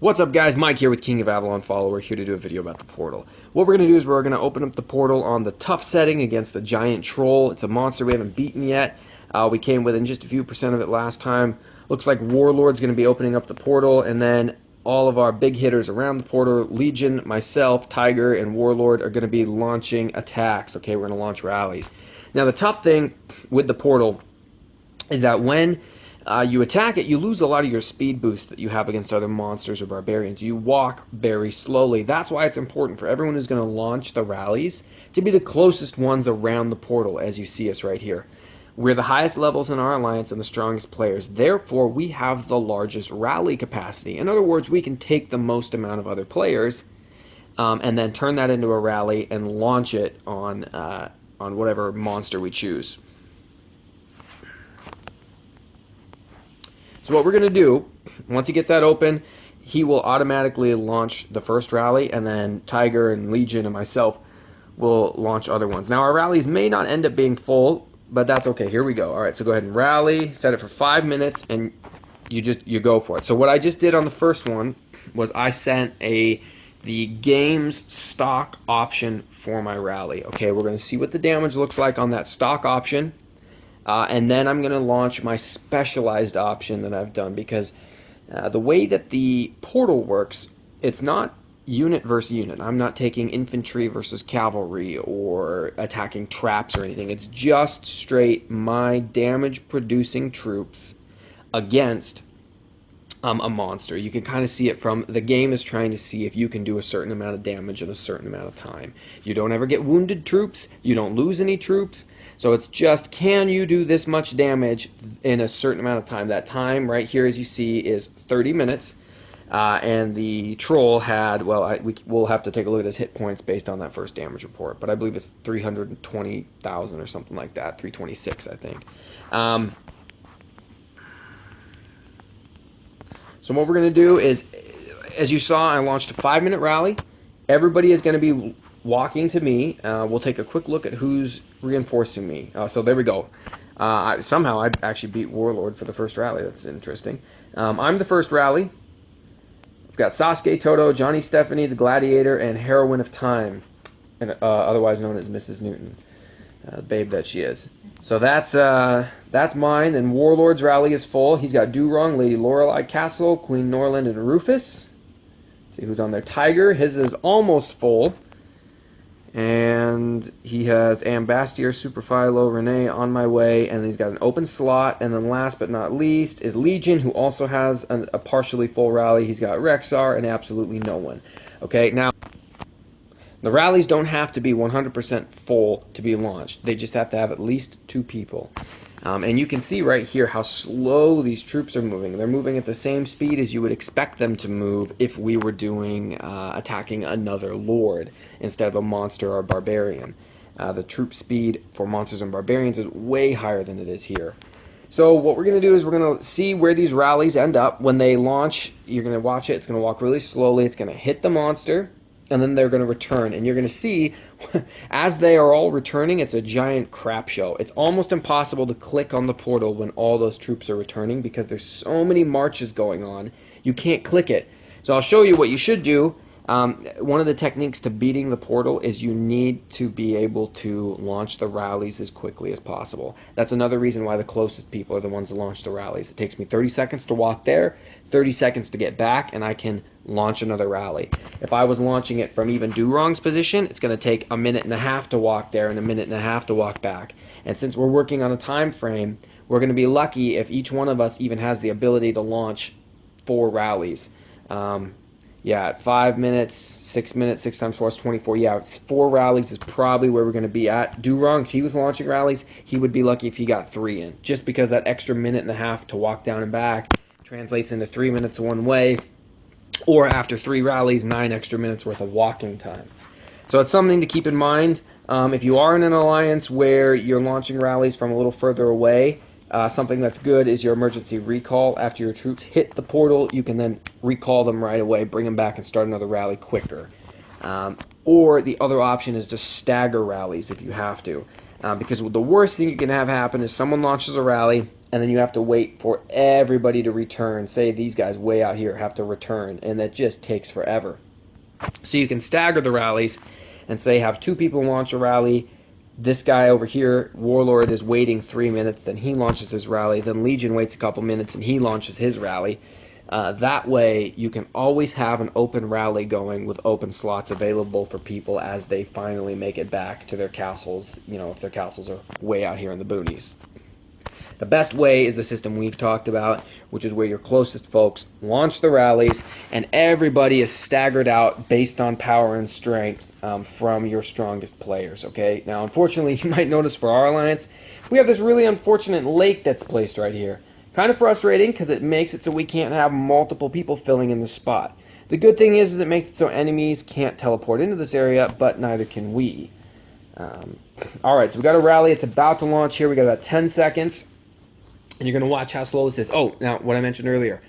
What's up, guys? Mike here with King of Avalon Follower, here to do a video about the portal. What we're going to do is we're going to open up the portal on the tough setting against the giant troll. It's a monster we haven't beaten yet. We came within just a few percent of it last time. Looks like Warlord's going to be opening up the portal, and then all of our big hitters around the portal, Legion, myself, Tiger, and Warlord, are going to be launching attacks. Okay, we're going to launch rallies. Now, the tough thing with the portal is that when you attack it, you lose a lot of your speed boost that you have against other monsters or barbarians. You walk very slowly. That's why it's important for everyone who's going to launch the rallies to be the closest ones around the portal, as you see us right here. We're the highest levels in our alliance and the strongest players. Therefore, we have the largest rally capacity. In other words, we can take the most amount of other players and then turn that into a rally and launch it on whatever monster we choose. So what we're going to do, once he gets that open, he will automatically launch the first rally, and then Tiger and Legion and myself will launch other ones. Now, our rallies may not end up being full, but that's okay. Here we go. All right, so go ahead and rally, set it for 5 minutes, and you go for it. So what I just did on the first one was I sent the game's stock option for my rally. Okay, we're going to see what the damage looks like on that stock option. And then I'm going to launch my specialized option that I've done, because the way that the portal works, it's not unit versus unit. I'm not taking infantry versus cavalry or attacking traps or anything. It's just straight my damage-producing troops against a monster. You can kind of see it from the game is trying to see if you can do a certain amount of damage in a certain amount of time. You don't ever get wounded troops. You don't lose any troops. So it's just, can you do this much damage in a certain amount of time? That time right here, as you see, is 30 minutes. And the troll had, well, we'll have to take a look at his hit points based on that first damage report. But I believe it's 320,000 or something like that. 326, I think. So what we're going to do is, as you saw, I launched a 5-minute rally. Everybody is going to be walking to me. We'll take a quick look at who's reinforcing me. So there we go. Somehow I actually beat Warlord for the first rally. That's interesting. I'm the first rally. I've got Sasuke, Toto, Johnny Stephanie, the Gladiator, and Heroine of Time, and otherwise known as Mrs. Newton, the babe that she is. So that's mine. And Warlord's rally is full. He's got Durong, Lady Lorelei, Castle, Queen Norland, and Rufus. See who's on there. Tiger. His is almost full. And he has Ambastier, Superphilo, Renee, On My Way, and he's got an open slot. And then last but not least is Legion, who also has a partially full rally. He's got Rexar and absolutely no one. Okay, now, the rallies don't have to be 100% full to be launched. They just have to have at least 2 people. And you can see right here how slow these troops are moving. They're moving at the same speed as you would expect them to move if we were doing attacking another lord instead of a monster or a barbarian. The troop speed for monsters and barbarians is way higher than it is here. So what we're going to do is we're going to see where these rallies end up. When they launch, you're going to watch it. It's going to walk really slowly. It's going to hit the monster, and then they're going to return. And you're going to see, as they are all returning, it's a giant crap show. It's almost impossible to click on the portal when all those troops are returning because there's so many marches going on. You can't click it. So I'll show you what you should do. One of the techniques to beating the portal is you need to be able to launch the rallies as quickly as possible. That's another reason why the closest people are the ones that launch the rallies. It takes me 30 seconds to walk there, 30 seconds to get back, and I can launch another rally. If I was launching it from even Durong's position, it's going to take a minute and a half to walk there and a minute and a half to walk back. And since we're working on a time frame, we're going to be lucky if each one of us even has the ability to launch 4 rallies. Yeah, at 5 minutes, 6 minutes, 6 times 4 is 24. Yeah, it's 4 rallies is probably where we're going to be at. Durong, if he was launching rallies, he would be lucky if he got 3 in. Just because that extra minute and a half to walk down and back translates into 3 minutes one way, or after 3 rallies, 9 extra minutes worth of walking time. So it's something to keep in mind. If you are in an alliance where you're launching rallies from a little further away, something that's good is your emergency recall. After your troops hit the portal, you can then recall them right away, bring them back, and start another rally quicker. Or the other option is to stagger rallies if you have to. Because the worst thing you can have happen is someone launches a rally, and then you have to wait for everybody to return. Say these guys way out here have to return, and that just takes forever. So you can stagger the rallies and say have 2 people launch a rally. This guy over here, Warlord, is waiting 3 minutes, then he launches his rally. Then Legion waits a couple minutes and he launches his rally. That way, you can always have an open rally going with open slots available for people as they finally make it back to their castles, if their castles are way out here in the boonies. The best way is the system we've talked about, which is where your closest folks launch the rallies, and everybody is staggered out based on power and strength from your strongest players, okay? Now, unfortunately, you might notice for our alliance, we have this really unfortunate lake that's placed right here. Kind of frustrating because it makes it so we can't have multiple people filling in the spot. The good thing is it makes it so enemies can't teleport into this area, but neither can we. Alright, so we got a rally. It's about to launch here. We got about 10 seconds. And you're going to watch how slow this is. Oh, now, what I mentioned earlier.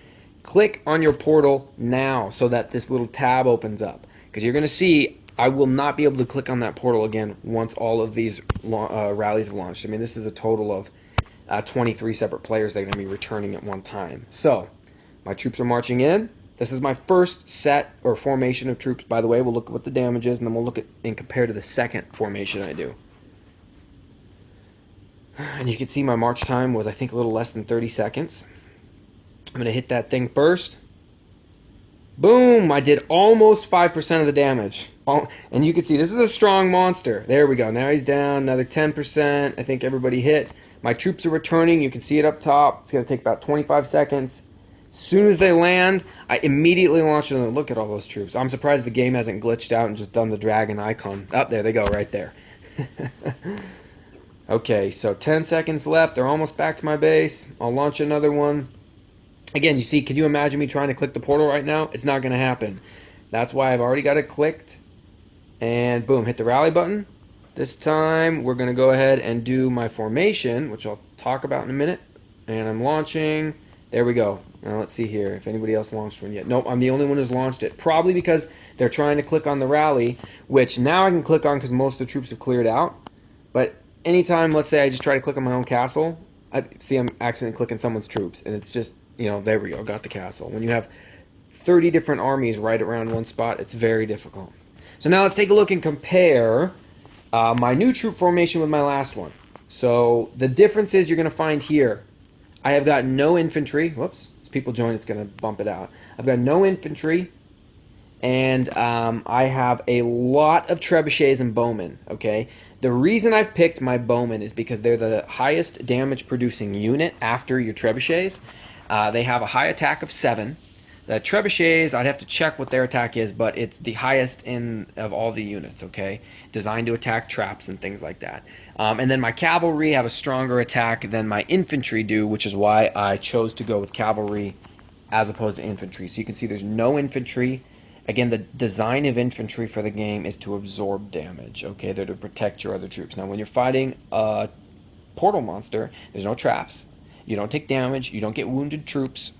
Click on your portal now so that this little tab opens up. Because you're going to see I will not be able to click on that portal again once all of these rallies have launched. I mean, this is a total of 23 separate players that are going to be returning at one time. So, my troops are marching in. This is my first set or formation of troops, by the way. We'll look at what the damage is, and then we'll look at and compare to the second formation I do. And you can see my march time was, I think, a little less than 30 seconds. I'm going to hit that thing first. Boom! I did almost 5% of the damage. And you can see this is a strong monster. There we go. Now he's down another 10%. I think everybody hit. My troops are returning. You can see it up top. It's going to take about 25 seconds. As soon as they land, I immediately launch and look at all those troops. I'm surprised the game hasn't glitched out and just done the dragon icon. Oh, there they go, right there. Okay, so 10 seconds left. They're almost back to my base. I'll launch another one. Again, you see, can you imagine me trying to click the portal right now? It's not going to happen. That's why I've already got it clicked. And boom, hit the rally button. This time, we're going to go ahead and do my formation, which I'll talk about in a minute. And I'm launching. There we go. Now let's see here if anybody else launched one yet. Nope, I'm the only one who's launched it. Probably because they're trying to click on the rally, which now I can click on because most of the troops have cleared out. But anytime, let's say I just try to click on my own castle, I'm accidentally clicking someone's troops. And it's just, there we go, got the castle. When you have 30 different armies right around one spot, it's very difficult. So now let's take a look and compare my new troop formation with my last one. So the difference is you're going to find here, I have got no infantry. Whoops, as people join, it's going to bump it out. I've got no infantry, and I have a lot of trebuchets and bowmen, okay? The reason I've picked my bowmen is because they're the highest damage producing unit after your trebuchets. They have a high attack of 7. The trebuchets, I'd have to check what their attack is, but it's the highest of all the units, okay? Designed to attack traps and things like that. And then my cavalry have a stronger attack than my infantry do, which is why I chose to go with cavalry as opposed to infantry. So you can see there's no infantry. Again, the design of infantry for the game is to absorb damage, okay? They're to protect your other troops. Now, when you're fighting a portal monster, there's no traps. You don't take damage. You don't get wounded troops.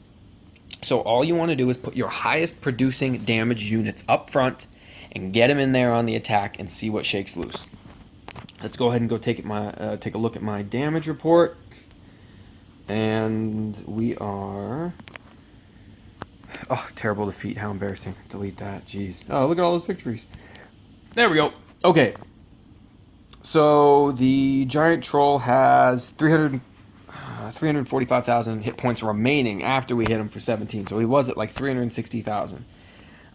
So all you want to do is put your highest producing damage units up front and get them in there on the attack and see what shakes loose. Let's go ahead and go take a look at my damage report. And we are... Oh, terrible defeat. How embarrassing. Delete that. Jeez. Oh, look at all those victories. There we go. Okay. So the giant troll has 345,000 hit points remaining after we hit him for 17. So he was at like 360,000.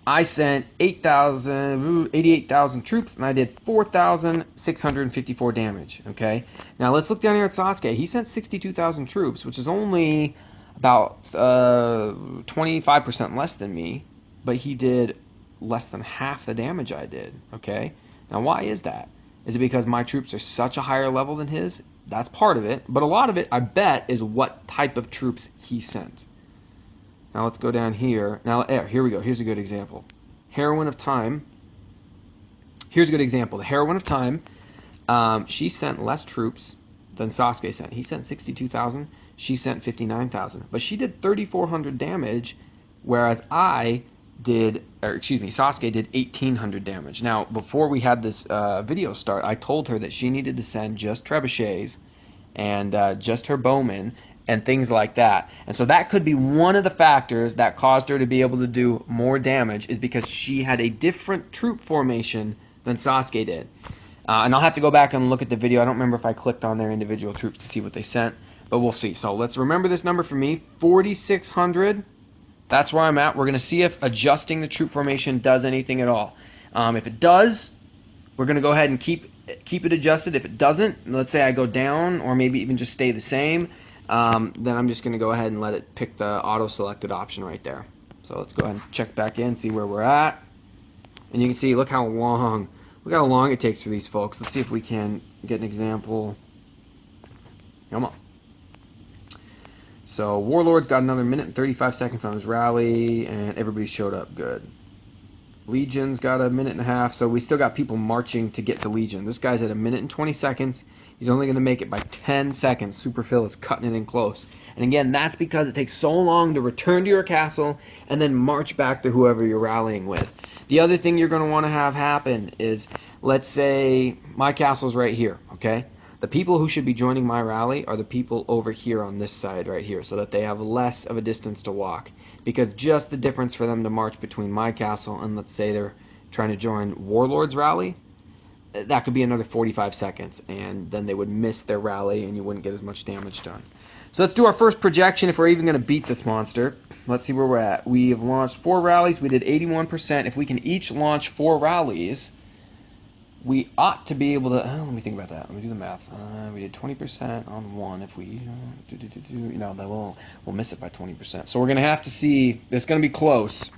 I sent 88,000 troops, and I did 4,654 damage. Okay. Now let's look down here at Sasuke. He sent 62,000 troops, which is only about 25% less than me, but he did less than half the damage I did. Okay. Now why is that? Is it because my troops are such a higher level than his? That's part of it, but a lot of it, I bet, is what type of troops he sent. Now let's go down here. Now, here we go. Here's a good example. Heroine of Time. Here's a good example. The Heroine of Time, she sent less troops than Sasuke sent. He sent 62,000. She sent 59,000. But she did 3,400 damage, whereas Sasuke did 1,800 damage. Now, before we had this video start, I told her that she needed to send just trebuchets and just her bowmen and things like that. And so that could be one of the factors that caused her to be able to do more damage, is because she had a different troop formation than Sasuke did. And I'll have to go back and look at the video. I don't remember if I clicked on their individual troops to see what they sent, but we'll see. So let's remember this number for me, 4,600. That's where I'm at. We're going to see if adjusting the troop formation does anything at all. If it does, we're going to go ahead and keep it adjusted. If it doesn't, let's say I go down or maybe even just stay the same, then I'm just going to go ahead and let it pick the auto-selected option right there. So let's go ahead and check back in, see where we're at. And you can see, look how long it takes for these folks. Let's see if we can get an example. Come on. So Warlord's got another minute and 35 seconds on his rally, and everybody showed up good. Legion's got a minute and a half, so we still got people marching to get to Legion. This guy's at a minute and 20 seconds. He's only going to make it by 10 seconds. Super Phil is cutting it in close. And again, that's because it takes so long to return to your castle and then march back to whoever you're rallying with. The other thing you're going to want to have happen is, let's say my castle's right here, okay? The people who should be joining my rally are the people over here on this side right here, so that they have less of a distance to walk. Because just the difference for them to march between my castle and, let's say, they're trying to join Warlord's rally, that could be another 45 seconds, and then they would miss their rally and you wouldn't get as much damage done. So let's do our first projection if we're even going to beat this monster. Let's see where we're at. We have launched 4 rallies. We did 81%. If we can each launch 4 rallies, we ought to be able to... let me think about that. Let me do the math. We did 20% on 1. If we... then we'll miss it by 20%. So we're going to have to see... It's going to be close.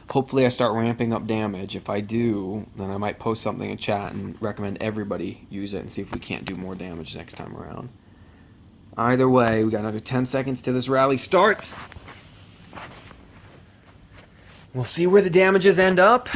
Hopefully I start ramping up damage. If I do, then I might post something in chat and recommend everybody use it and see if we can't do more damage next time around. Either way, we got another 10 seconds till this rally starts. We'll see where the damages end up.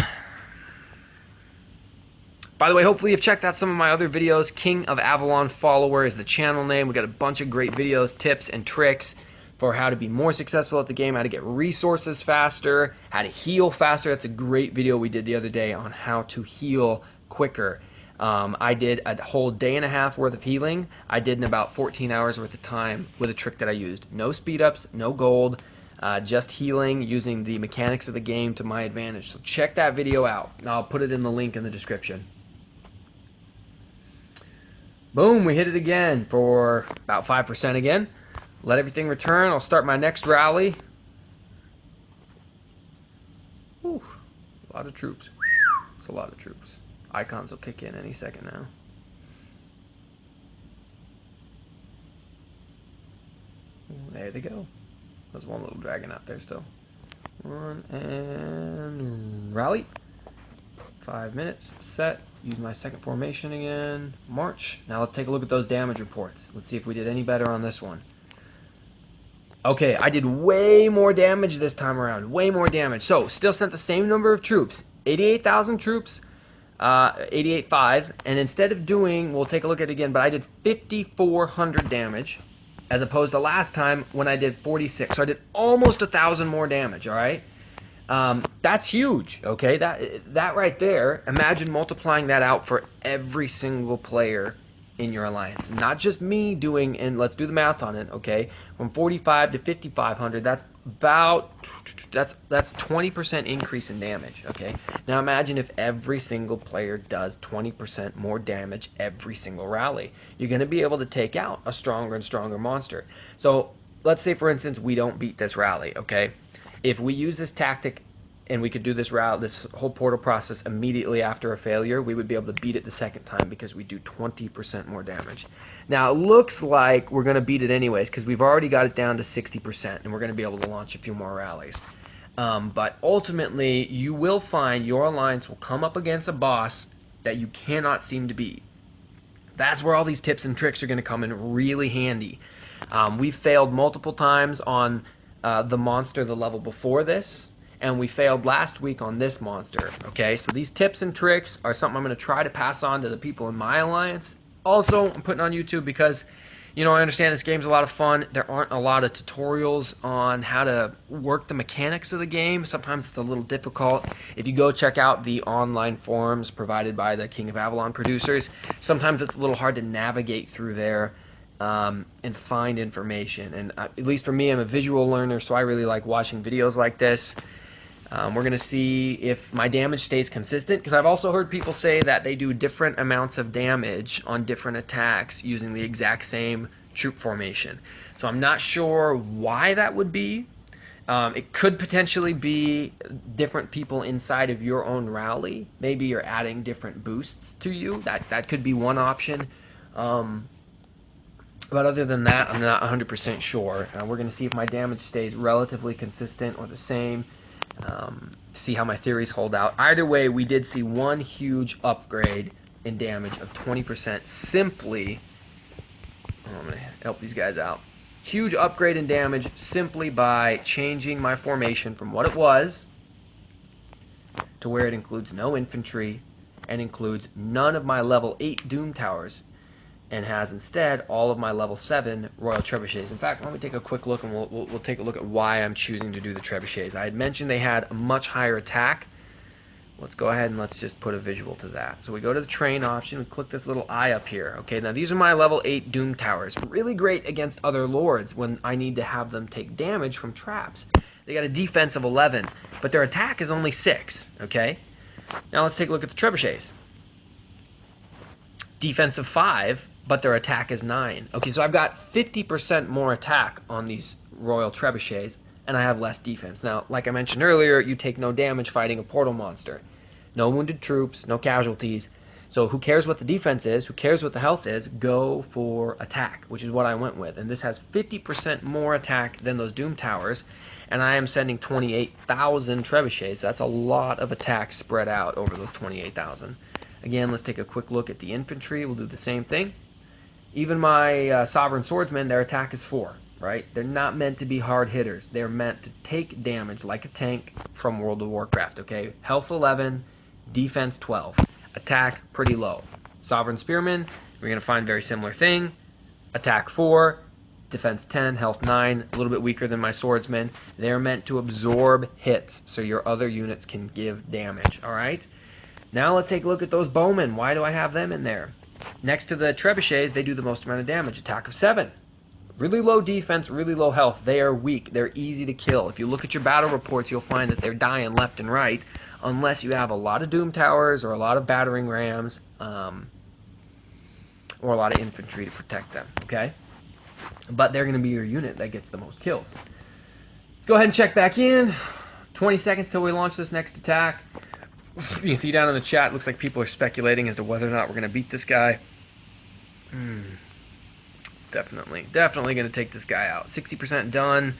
By the way, hopefully you've checked out some of my other videos. King of Avalon Follower is the channel name. We got a bunch of great videos, tips, and tricks for how to be more successful at the game, how to get resources faster, how to heal faster. That's a great video we did the other day on how to heal quicker. I did a whole day and a half worth of healing. I did in about 14 hours worth of time with a trick that I used. No speed ups, no gold, just healing using the mechanics of the game to my advantage. So check that video out. I'll put it in the link in the description. Boom, we hit it again for about 5% again. Let everything return. I'll start my next rally. Whew, a lot of troops. It's a lot of troops. Icons will kick in any second now. There they go. There's one little dragon out there still. Run and rally. 5 minutes. Set. Use my second formation again. March. Now let's take a look at those damage reports. Let's see if we did any better on this one. Okay, I did way more damage this time around. Way more damage. So, still sent the same number of troops. 88,000 troops. 88.5. And instead of doing, we'll take a look at it again, but I did 5,400 damage as opposed to last time when I did 46. So I did almost 1,000 more damage, all right? That's huge, okay? That right there, imagine multiplying that out for every single player in your alliance. Not just me doing, and let's do the math on it, okay? From 45 to 5,500, that's about, that's 20% increase in damage, okay? Now imagine if every single player does 20% more damage every single rally. You're going to be able to take out a stronger and stronger monster. So let's say, for instance, we don't beat this rally, okay? If we use this tactic and we could do this route, this whole portal process immediately after a failure, we would be able to beat it the second time because we do 20% more damage. Now, it looks like we're going to beat it anyways because we've already got it down to 60% and we're going to be able to launch a few more rallies. But ultimately, you will find your alliance will come up against a boss that you cannot seem to beat. That's where all these tips and tricks are going to come in really handy. We've failed multiple times on the monster the level before this, and we failed last week on this monster, okay? So these tips and tricks are something I'm going to try to pass on to the people in my alliance. Also, I'm putting on YouTube because, you know, I understand this game's a lot of fun. There aren't a lot of tutorials on how to work the mechanics of the game. Sometimes it's a little difficult. If you go check out the online forums provided by the King of Avalon producers, sometimes it's a little hard to navigate through there and find information. And at least for me, I'm a visual learner, so I really like watching videos like this. We're going to see if my damage stays consistent, because I've also heard people say that they do different amounts of damage on different attacks using the exact same troop formation. So I'm not sure why that would be. It could potentially be different people inside of your own rally. Maybe you're adding different boosts to you. That could be one option. But other than that, I'm not 100% sure. We're going to see if my damage stays relatively consistent or the same. See how my theories hold out. Either way, we did see one huge upgrade in damage of 20% simply. I'm going to help these guys out. Huge upgrade in damage simply by changing my formation from what it was to where it includes no infantry and includes none of my level 8 Doom Towers, and has instead all of my level 7 Royal Trebuchets. In fact, let me take a quick look, and we'll take a look at why I'm choosing to do the Trebuchets. I had mentioned they had a much higher attack. Let's go ahead and let's just put a visual to that. So we go to the train option, we click this little eye up here. Okay, now these are my level 8 Doom Towers. Really great against other lords when I need to have them take damage from traps. They got a defense of 11, but their attack is only 6, okay? Now let's take a look at the Trebuchets. Defense of 5, but their attack is 9. Okay, so I've got 50% more attack on these Royal Trebuchets, and I have less defense. Now, like I mentioned earlier, you take no damage fighting a portal monster. No wounded troops, no casualties. So who cares what the defense is, who cares what the health is, go for attack, which is what I went with. And this has 50% more attack than those Doom Towers, and I am sending 28,000 Trebuchets. So that's a lot of attack spread out over those 28,000. Again, let's take a quick look at the infantry. We'll do the same thing. Even my Sovereign Swordsmen, their attack is 4, right? They're not meant to be hard hitters. They're meant to take damage like a tank from World of Warcraft, okay? Health 11, defense 12. Attack pretty low. Sovereign Spearmen, we're going to find very similar thing. Attack 4, defense 10, health 9, a little bit weaker than my Swordsmen. They're meant to absorb hits so your other units can give damage, all right? Now let's take a look at those Bowmen. Why do I have them in there? Next to the Trebuchets, they do the most amount of damage. Attack of 7. Really low defense, really low health. They are weak. They're easy to kill. If you look at your battle reports, you'll find that they're dying left and right, unless you have a lot of Doom Towers or a lot of battering rams, or a lot of infantry to protect them, okay? But they're going to be your unit that gets the most kills. Let's go ahead and check back in. 20 seconds till we launch this next attack. You can see down in the chat, looks like people are speculating as to whether or not we're going to beat this guy. Definitely going to take this guy out. 60% done.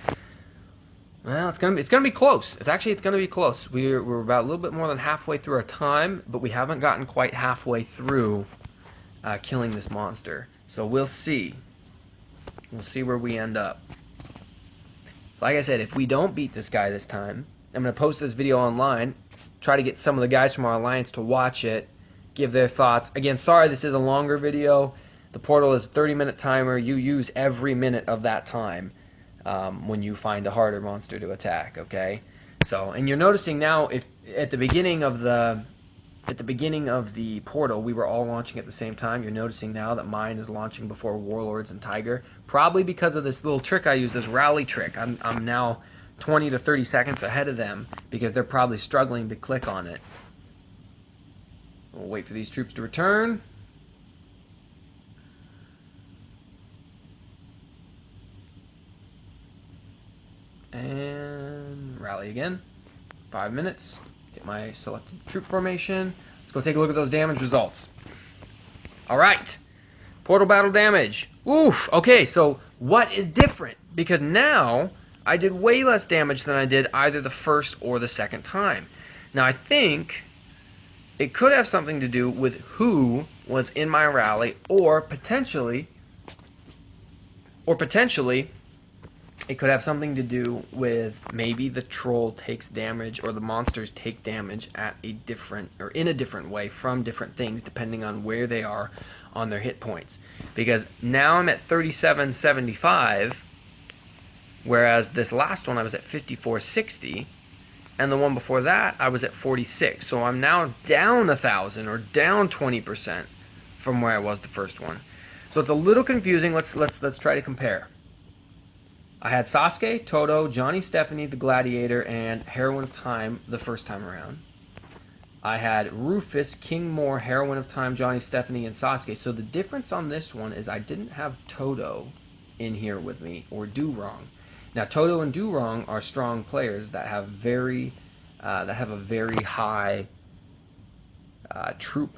Well, it's gonna be close. It's going to be close. We're about a little bit more than halfway through our time, but we haven't gotten quite halfway through killing this monster. So we'll see. We'll see where we end up. Like I said, if we don't beat this guy this time, I'm going to post this video online. Try to get some of the guys from our alliance to watch it, give their thoughts. Again, sorry this is a longer video. The portal is a 30-minute timer. You use every minute of that time when you find a harder monster to attack, okay? So, and you're noticing now, if at the beginning of the portal, we were all launching at the same time. You're noticing now that mine is launching before Warlords and Tiger, probably because of this little trick I use, this rally trick. I'm now 20 to 30 seconds ahead of them because they're probably struggling to click on it. We'll wait for these troops to return. And rally again. 5 minutes. Get my selected troop formation. Let's go take a look at those damage results. Alright. Portal battle damage. Oof. Okay, so what is different? Because now I did way less damage than I did either the first or the second time. Now I think it could have something to do with who was in my rally, or potentially it could have something to do with maybe the troll takes damage or the monsters take damage at a different, or in a different way from different things depending on where they are on their hit points. Because now I'm at 3775, whereas this last one I was at 5460, and the one before that I was at 46. So I'm now down 1,000 or down 20% from where I was the first one. So it's a little confusing. Let's try to compare. I had Sasuke, Toto, Johnny Stephanie, the Gladiator, and Heroine of Time the first time around. I had Rufus, King Moore, Heroine of Time, Johnny Stephanie, and Sasuke. So the difference on this one is I didn't have Toto in here with me, or Do-Wrong. Now Toto and Do-Wrong are strong players that have a very high troop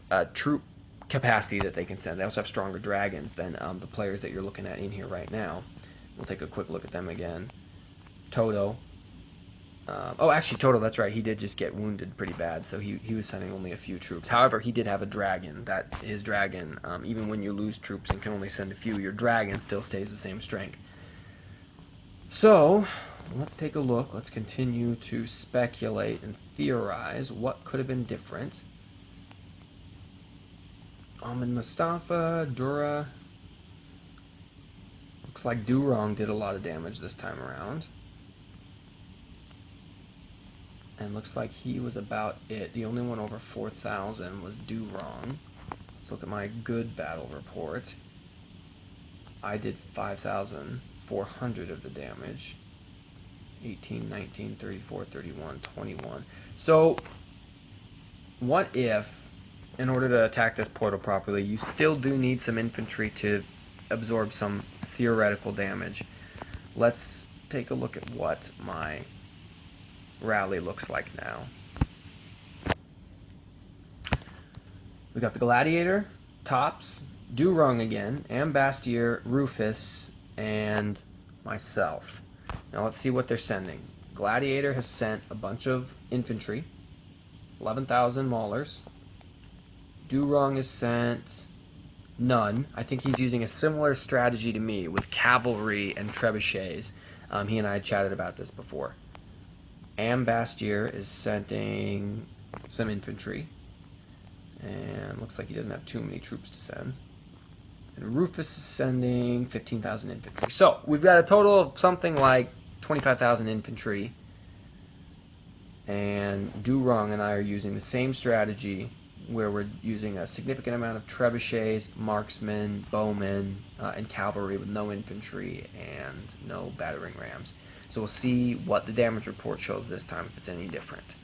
capacity that they can send. They also have stronger dragons than the players that you're looking at in here right now. We'll take a quick look at them again. Toto. Oh, actually, Toto, that's right. He did just get wounded pretty bad, so he was sending only a few troops. However, he did have a dragon. His dragon, even when you lose troops and can only send a few, your dragon still stays the same strength. So, let's take a look. Let's continue to speculate and theorize what could have been different. Ahmed Mustafa, Dura. Looks like Do-Wrong did a lot of damage this time around. And looks like he was about it. The only one over 4,000 was Do-Wrong. Let's look at my good battle report. I did 5,400 of the damage. 18, 19, 34, 31, 21. So, what if, in order to attack this portal properly, you still do need some infantry to absorb some theoretical damage? Let's take a look at what my rally looks like now. We got the Gladiator, Tops, Do-Wrong again, Ambastier, Rufus, and myself. Now let's see what they're sending. Gladiator has sent a bunch of infantry, 11,000 maulers. Do-Wrong has sent none. I think he's using a similar strategy to me with cavalry and trebuchets. He and I had chatted about this before. Ambastier is sending some infantry. And looks like he doesn't have too many troops to send. And Rufus is sending 15,000 infantry. So, we've got a total of something like 25,000 infantry. And Do-Wrong and I are using the same strategy where we're using a significant amount of trebuchets, marksmen, bowmen, and cavalry with no infantry and no battering rams. So we'll see what the damage report shows this time, if it's any different.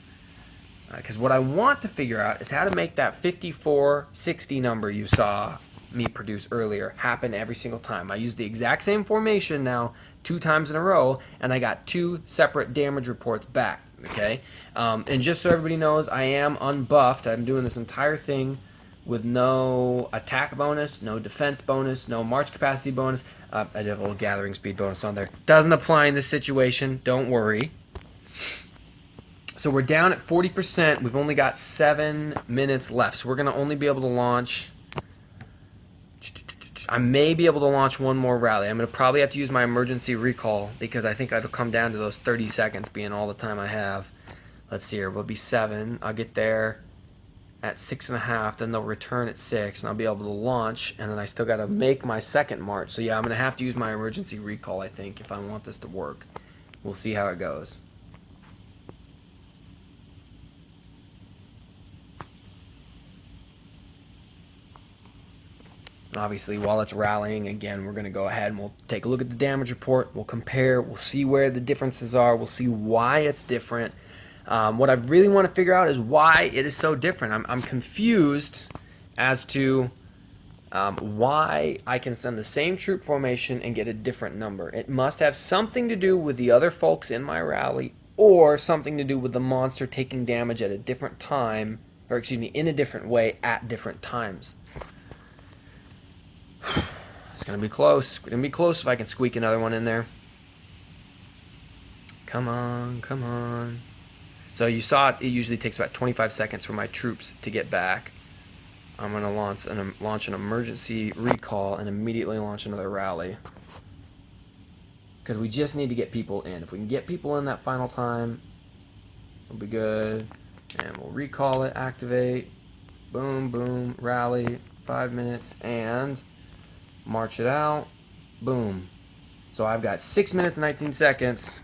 Because what I want to figure out is how to make that 5460 number you saw me produce earlier happen every single time. I used the exact same formation now 2 times in a row, and I got 2 separate damage reports back. Okay, and just so everybody knows, I am unbuffed. I'm doing this entire thing with no attack bonus, no defense bonus, no march capacity bonus. I did have a little gathering speed bonus on there. Doesn't apply in this situation, don't worry. So we're down at 40%. We've only got 7 minutes left. So we're going to only be able to launch... I may be able to launch one more rally. I'm going to probably have to use my emergency recall because I think it'll come down to those 30 seconds being all the time I have. Let's see here. We'll be 7. I'll get there at 6.5. Then they'll return at 6, and I'll be able to launch. And then I still got to make my second march. So yeah, I'm going to have to use my emergency recall, I think, if I want this to work. We'll see how it goes. And obviously, while it's rallying, again, we're going to go ahead and we'll take a look at the damage report. We'll compare. We'll see where the differences are. We'll see why it's different. What I really want to figure out is why it is so different. I'm confused as to why I can send the same troop formation and get a different number. It must have something to do with the other folks in my rally or something to do with the monster taking damage at a different time, or excuse me, in a different way at different times. It's going to be close. It's going to be close if I can squeak another one in there. Come on, come on. So you saw it usually takes about 25 seconds for my troops to get back. I'm going to launch an emergency recall and immediately launch another rally. Because we just need to get people in. If we can get people in that final time, it'll be good. And we'll recall it, activate, boom, boom, rally, 5 minutes, and... march it out. Boom. So I've got 6 minutes and 19 seconds.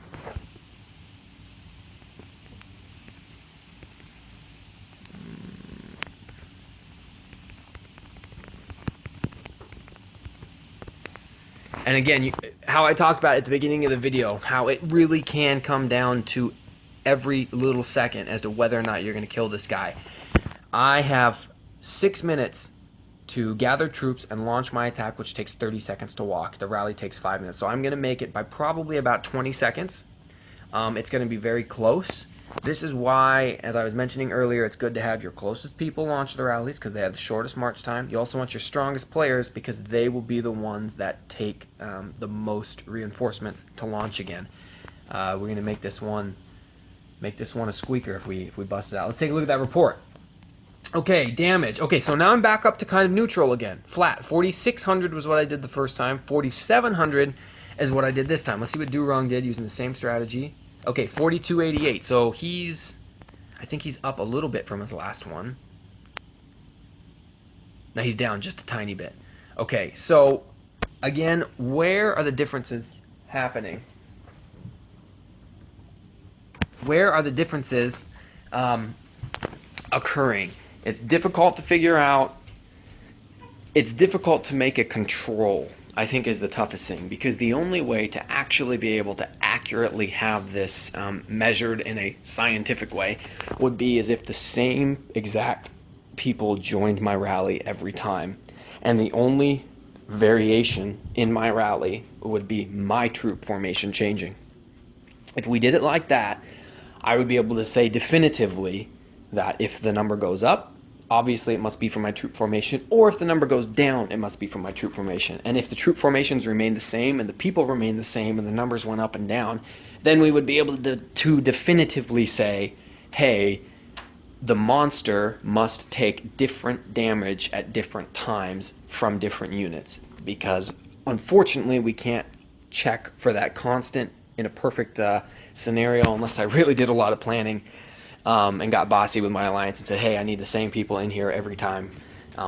And again, how I talked about at the beginning of the video, how it really can come down to every little second as to whether or not you're going to kill this guy. I have 6 minutes to gather troops and launch my attack, which takes 30 seconds to walk. The rally takes 5 minutes. So I'm going to make it by probably about 20 seconds. It's going to be very close. This is why, as I was mentioning earlier, it's good to have your closest people launch the rallies because they have the shortest march time. You also want your strongest players because they will be the ones that take the most reinforcements to launch again. We're going to make this one a squeaker if we bust it out. Let's take a look at that report. Okay, damage. Okay, so now I'm back up to kind of neutral again. Flat. 4,600 was what I did the first time. 4,700 is what I did this time. Let's see what Durong did using the same strategy. Okay, 4,288. So I think he's up a little bit from his last one. Now he's down just a tiny bit. Okay, so again, where are the differences happening? Where are the differences occurring? It's difficult to figure out. It's difficult to make a control, I think, is the toughest thing, because the only way to actually be able to accurately have this measured in a scientific way would be as if the same exact people joined my rally every time, and the only variation in my rally would be my troop formation changing. If we did it like that, I would be able to say definitively that if the number goes up, obviously it must be from my troop formation, or if the number goes down, it must be from my troop formation. And if the troop formations remain the same and the people remain the same and the numbers went up and down, then we would be able to definitively say, hey, the monster must take different damage at different times from different units, because unfortunately we can't check for that constant in a perfect scenario unless I really did a lot of planning and got bossy with my alliance and said, hey, I need the same people in here every time,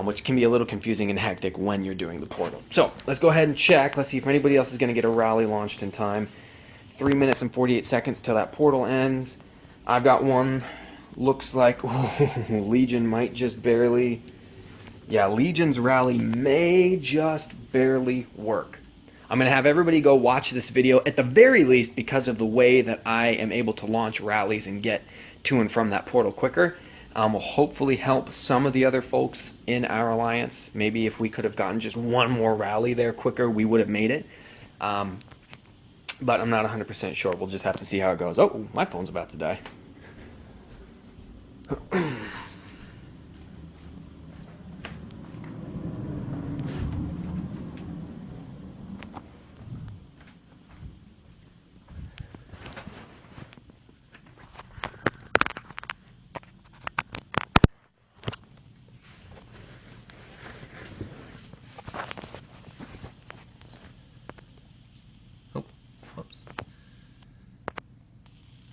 which can be a little confusing and hectic when you're doing the portal. So let's go ahead and check. Let's see if anybody else is going to get a rally launched in time. 3 minutes and 48 seconds till that portal ends. I've got one. Looks like Legion might just barely. Yeah, Legion's rally may just barely work. I'm going to have everybody go watch this video, at the very least, because of the way that I am able to launch rallies and get to and from that portal quicker. Will hopefully help some of the other folks in our alliance. Maybe if we could have gotten just one more rally there quicker, we would have made it. But I'm not 100% sure. We'll just have to see how it goes. Oh, my phone's about to die.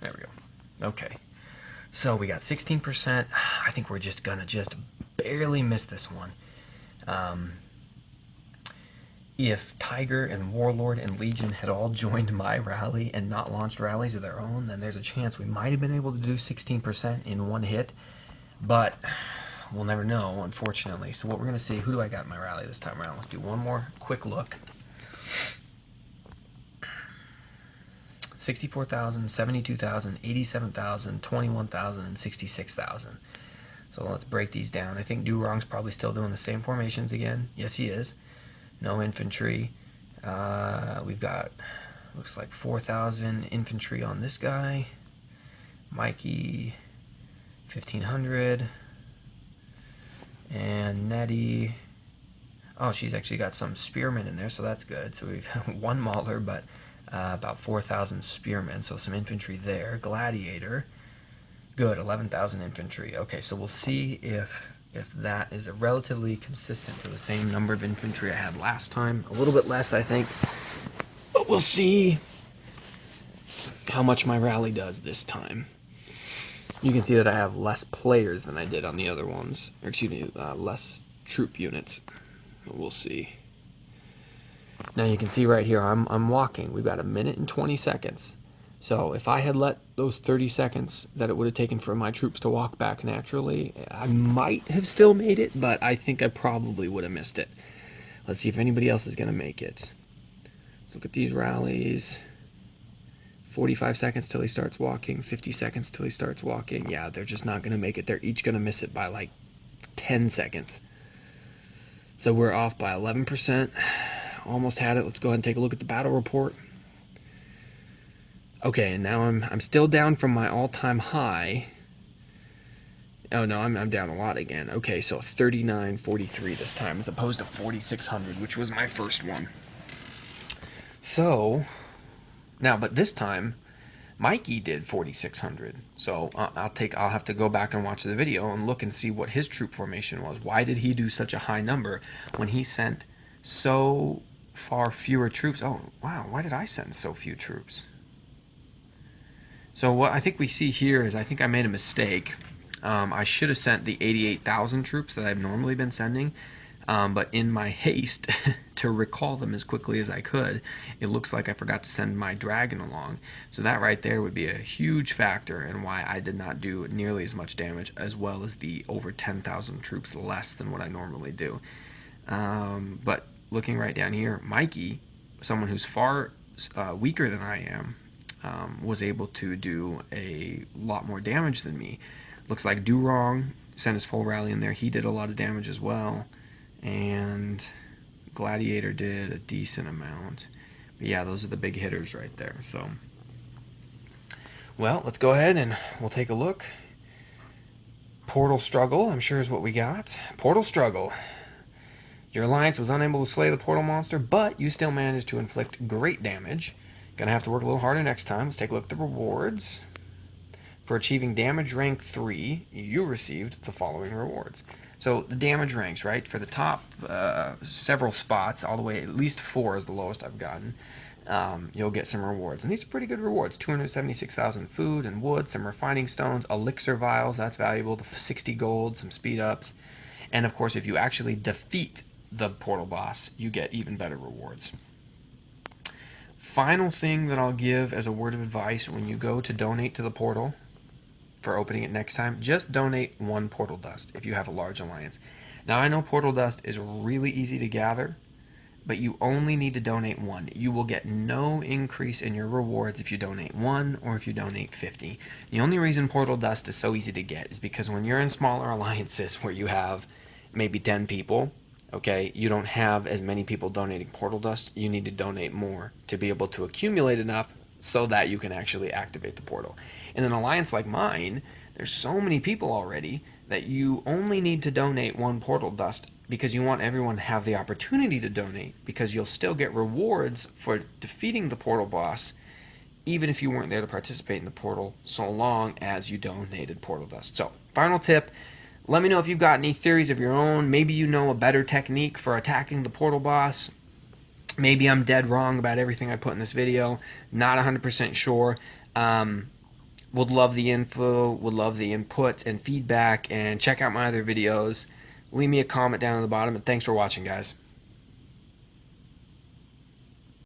There we go. Okay. So we got 16%. I think we're just gonna barely miss this one. If Tiger and Warlord and Legion had all joined my rally and not launched rallies of their own, then there's a chance we might have been able to do 16% in one hit. But we'll never know, unfortunately. So what we're gonna see, who do I got in my rally this time around? Let's do one more quick look. 64,000, 72,000, 87,000, 21,000, and 66,000. So let's break these down. I think Durong's probably still doing the same formations again. Yes, he is. No infantry. We've got, looks like 4,000 infantry on this guy. Mikey, 1,500. And Nettie. Oh, she's actually got some spearmen in there, so that's good. So we've one mauler, but about 4,000 spearmen, so some infantry there. Gladiator, good, 11,000 infantry. Okay, so we'll see if that is a relatively consistent to the same number of infantry I had last time. A little bit less, I think, but we'll see how much my rally does this time. You can see that I have less players than I did on the other ones, or excuse me, less troop units. But we'll see. Now you can see right here, I'm walking. We've got 1 minute and 20 seconds. So if I had let those 30 seconds that it would have taken for my troops to walk back naturally, I might have still made it, but I think I probably would have missed it. Let's see if anybody else is going to make it. Look at these rallies. 45 seconds till he starts walking, 50 seconds till he starts walking. Yeah, they're just not going to make it. They're each going to miss it by like 10 seconds. So we're off by 11%. Almost had it. Let's go ahead and take a look at the battle report. Okay, and now I'm still down from my all-time high. Oh no, I'm down a lot again. Okay, so 3943 this time as opposed to 4600, which was my first one. So now, but this time, Mikey did 4,600. So I'll have to go back and watch the video and look and see what his troop formation was. Why did he do such a high number when he sent so far fewer troops? Oh, wow, why did I send so few troops? So what I think we see here is I think I made a mistake. I should have sent the 88,000 troops that I've normally been sending. But in my haste to recall them as quickly as I could, it looks like I forgot to send my dragon along. So that right there would be a huge factor in why I did not do nearly as much damage, as well as the over 10,000 troops less than what I normally do. But looking right down here, Mikey, someone who's far weaker than I am, was able to do a lot more damage than me. Looks like Do Wrong sent his full rally in there. He did a lot of damage as well. And Gladiator did a decent amount. But yeah, those are the big hitters right there. So, well, let's go ahead and we'll take a look. Portal Struggle, I'm sure is what we got. Portal Struggle. Your alliance was unable to slay the portal monster, but you still managed to inflict great damage. Gonna have to work a little harder next time. Let's take a look at the rewards. For achieving damage rank 3, you received the following rewards. So the damage ranks, right? For the top several spots, all the way at least 4 is the lowest I've gotten, you'll get some rewards. And these are pretty good rewards. 276,000 food and wood, some refining stones, elixir vials, that's valuable, 60 gold, some speed ups. And of course, if you actually defeat the portal boss, you get even better rewards. Final thing that I'll give as a word of advice when you go to donate to the portal, for opening it next time, just donate 1 portal dust if you have a large alliance. Now I know portal dust is really easy to gather, but you only need to donate 1. You will get no increase in your rewards if you donate 1 or if you donate 50. The only reason portal dust is so easy to get is because when you're in smaller alliances where you have maybe 10 people, okay, you don't have as many people donating portal dust. You need to donate more to be able to accumulate enough so that you can actually activate the portal. In an alliance like mine, there's so many people already that you only need to donate 1 portal dust because you want everyone to have the opportunity to donate, because you'll still get rewards for defeating the portal boss even if you weren't there to participate in the portal, so long as you donated portal dust. So, final tip, let me know if you've got any theories of your own. Maybe you know a better technique for attacking the portal boss. Maybe I'm dead wrong about everything I put in this video. Not 100% sure. Would love the info, would love the input and feedback, and check out my other videos. Leave me a comment down at the bottom, and thanks for watching, guys.